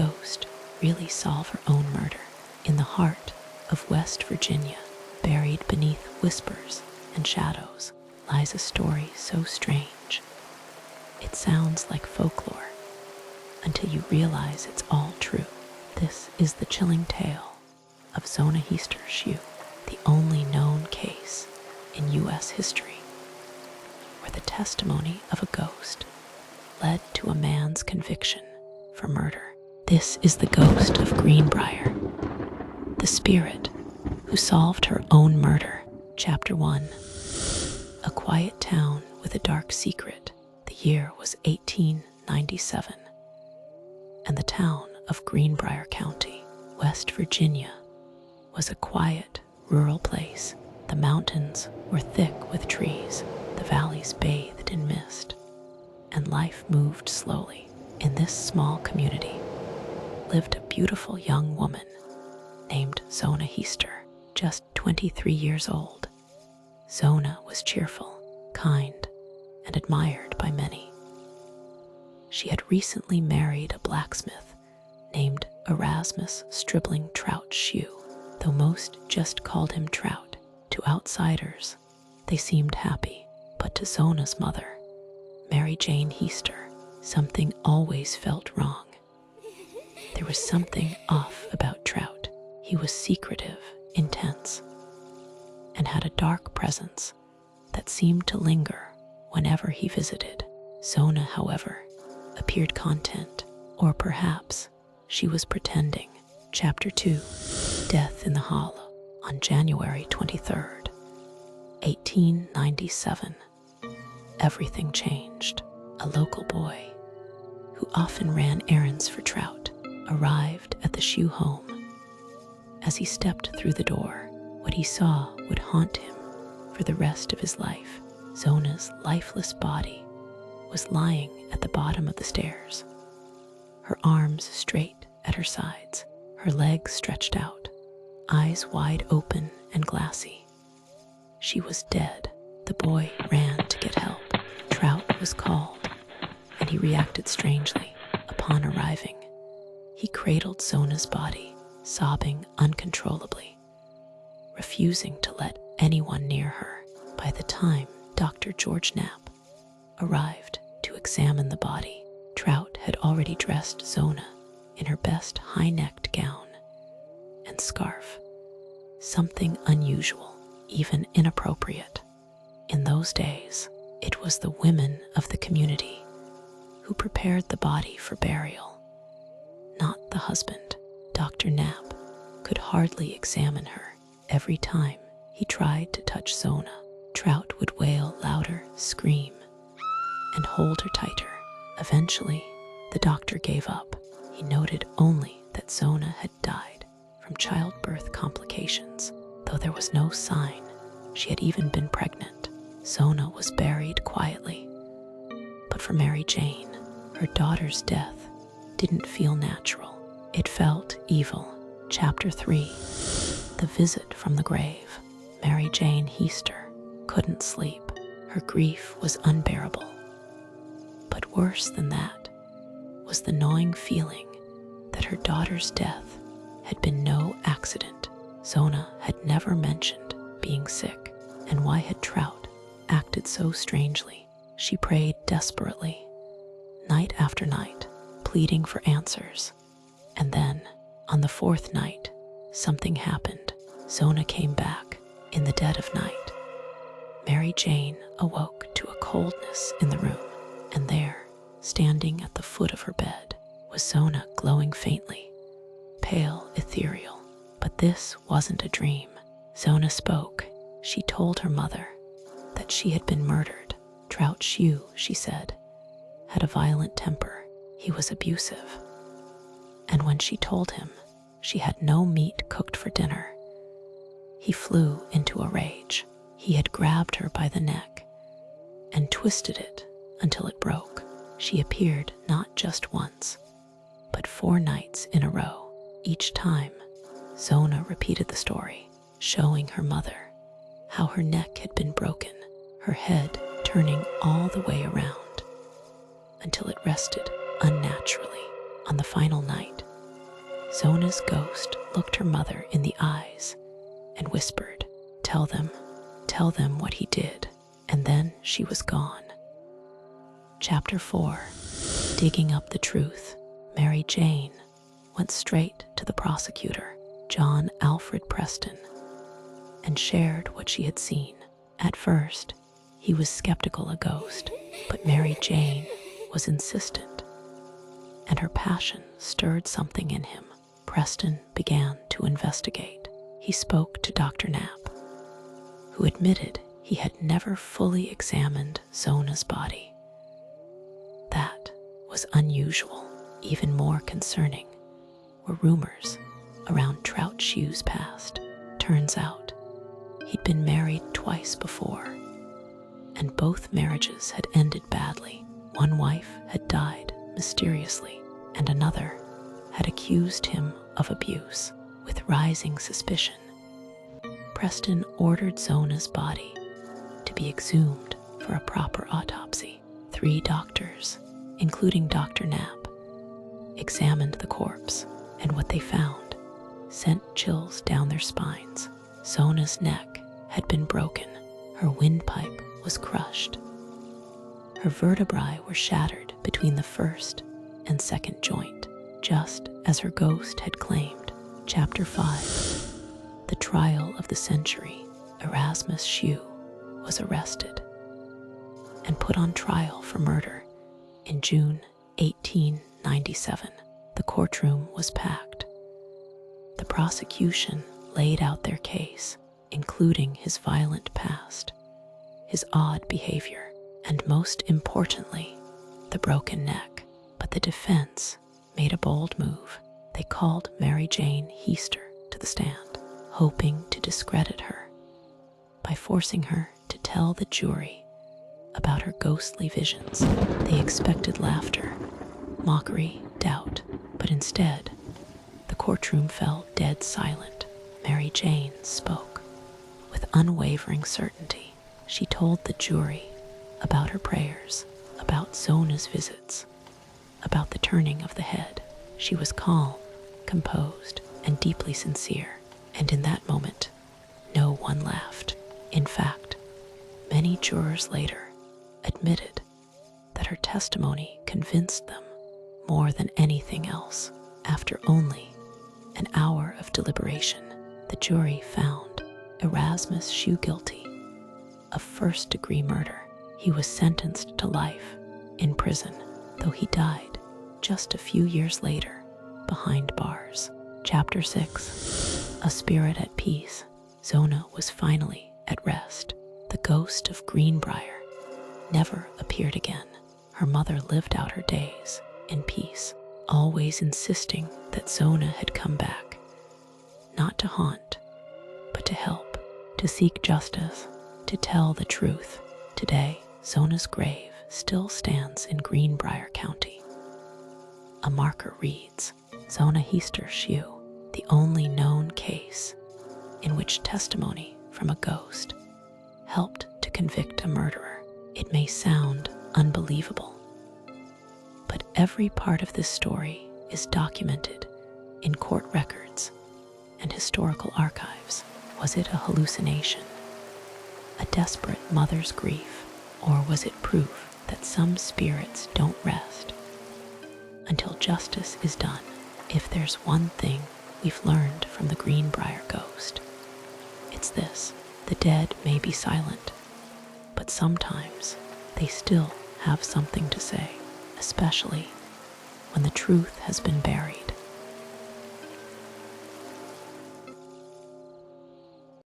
ghost really solve her own murder? In the heart of West Virginia, buried beneath whispers and shadows, lies a story so strange. It sounds like folklore until you realize it's all true. This is the chilling tale of Zona Heaster Shue, the only known case in U.S. history where the testimony of a ghost led to a man's conviction for murder. This is the ghost of Greenbrier, the spirit who solved her own murder. Chapter 1. A quiet town with a dark secret. The year was 1897, and the town of Greenbrier County, West Virginia, was a quiet, rural place. The mountains were thick with trees, the valleys bathed in mist, and life moved slowly. In this small community lived a beautiful young woman named Zona Heaster, just 23 years old. Zona was cheerful, kind, and admired by many. She had recently married a blacksmith named Erasmus Stribling Trout Shue. Though most just called him Trout, to outsiders they seemed happy, but to Zona's mother, Mary Jane Heaster, something always felt wrong. There was something off about Trout. He was secretive, intense, and had a dark presence that seemed to linger whenever he visited. Zona, however, appeared content, or perhaps she was pretending. Chapter 2. Death in the Hollow. On January 23rd, 1897, everything changed. A local boy, who often ran errands for Trout, arrived at the Shue home. As he stepped through the door, what he saw would haunt him for the rest of his life. Zona's lifeless body was lying at the bottom of the stairs, her arms straight at her sides, her legs stretched out, eyes wide open and glassy. She was dead. The boy ran to get help. Trout was called, and he reacted strangely upon arriving. He cradled Zona's body, sobbing uncontrollably, refusing to let anyone near her. By the time Dr. George Knapp arrived to examine the body, Trout had already dressed Zona in her best high-necked gown and scarf, something unusual, even inappropriate. In those days, it was the women of the community who prepared the body for burial, not the husband. Dr. Knapp could hardly examine her. Every time he tried to touch Zona, Trout would wail louder, scream, and hold her tighter. Eventually, the doctor gave up. He noted only that Zona had died from childbirth complications, though there was no sign she had even been pregnant. Zona was buried quietly. But for Mary Jane, her daughter's death didn't feel natural. It felt evil. Chapter 3. The Visit from the Grave. Mary Jane Heaster couldn't sleep. Her grief was unbearable. But worse than that was the gnawing feeling that her daughter's death had been no accident. Zona had never mentioned being sick, and why had Trout acted so strangely? She prayed desperately, night after night, pleading for answers. And then, on the fourth night, something happened. Zona came back in the dead of night. Mary Jane awoke to a coldness in the room, and there, standing at the foot of her bed, was Zona, glowing faintly, pale, ethereal. But this wasn't a dream. Zona spoke. She told her mother that she had been murdered. Trout Shue, she said, had a violent temper. He was abusive. And when she told him she had no meat cooked for dinner, he flew into a rage. He had grabbed her by the neck and twisted it until it broke. She appeared not just once, but 4 nights in a row. Each time, Zona repeated the story, showing her mother how her neck had been broken, her head turning all the way around until it rested unnaturally. On the final night, Zona's ghost looked her mother in the eyes and whispered, tell them what he did," and then she was gone. Chapter 4. Digging up the truth. Mary Jane went straight to the prosecutor, John Alfred Preston, and shared what she had seen. At first, he was skeptical a ghost, but Mary Jane was insistent, and her passion stirred something in him. Preston began to investigate. He spoke to Dr. Knapp, who admitted he had never fully examined Zona's body. That was unusual. Even more concerning were rumors around Trout Shue's past. Turns out, he'd been married twice before, and both marriages had ended badly. One wife had died mysteriously, and another had accused him of abuse. With rising suspicion, Preston ordered Zona's body to be exhumed for a proper autopsy. 3 doctors, including Dr. Knapp, examined the corpse, and what they found sent chills down their spines. Zona's neck had been broken, her windpipe was crushed, her vertebrae were shattered between the first and second joint, just as her ghost had claimed. Chapter 5. The trial of the century. Erasmus Shue was arrested and put on trial for murder in June 1897. The courtroom was packed. The prosecution laid out their case, including his violent past, his odd behavior, and most importantly, the broken neck. But the defense made a bold move. They called Mary Jane Heaster to the stand, hoping to discredit her by forcing her to tell the jury about her ghostly visions. They expected laughter, mockery, doubt, but instead, the courtroom fell dead silent. Mary Jane spoke with unwavering certainty. She told the jury about her prayers, about Zona's visits, about the turning of the head. She was calm, composed, and deeply sincere, and in that moment, no one laughed. In fact, many jurors later admitted that her testimony convinced them more than anything else. After only an hour of deliberation, the jury found Erasmus Shue guilty of first-degree murder. He was sentenced to life in prison, though he died just a few years later behind bars. Chapter 6. A spirit at peace. Zona was finally at rest. The ghost of Greenbrier never appeared again. Her mother lived out her days in peace, always insisting that Zona had come back, not to haunt, but to help, to seek justice, to tell the truth. Today, Zona's grave still stands in Greenbrier County. A marker reads, Zona Heaster Shue, the only known case in which testimony from a ghost helped to convict a murderer. It may sound unbelievable, but every part of this story is documented in court records and historical archives. Was it a hallucination, a desperate mother's grief, or was it proof that some spirits don't rest until justice is done? If there's one thing we've learned from the Greenbrier ghost, it's this: the dead may be silent, but sometimes they still have something to say, especially when the truth has been buried.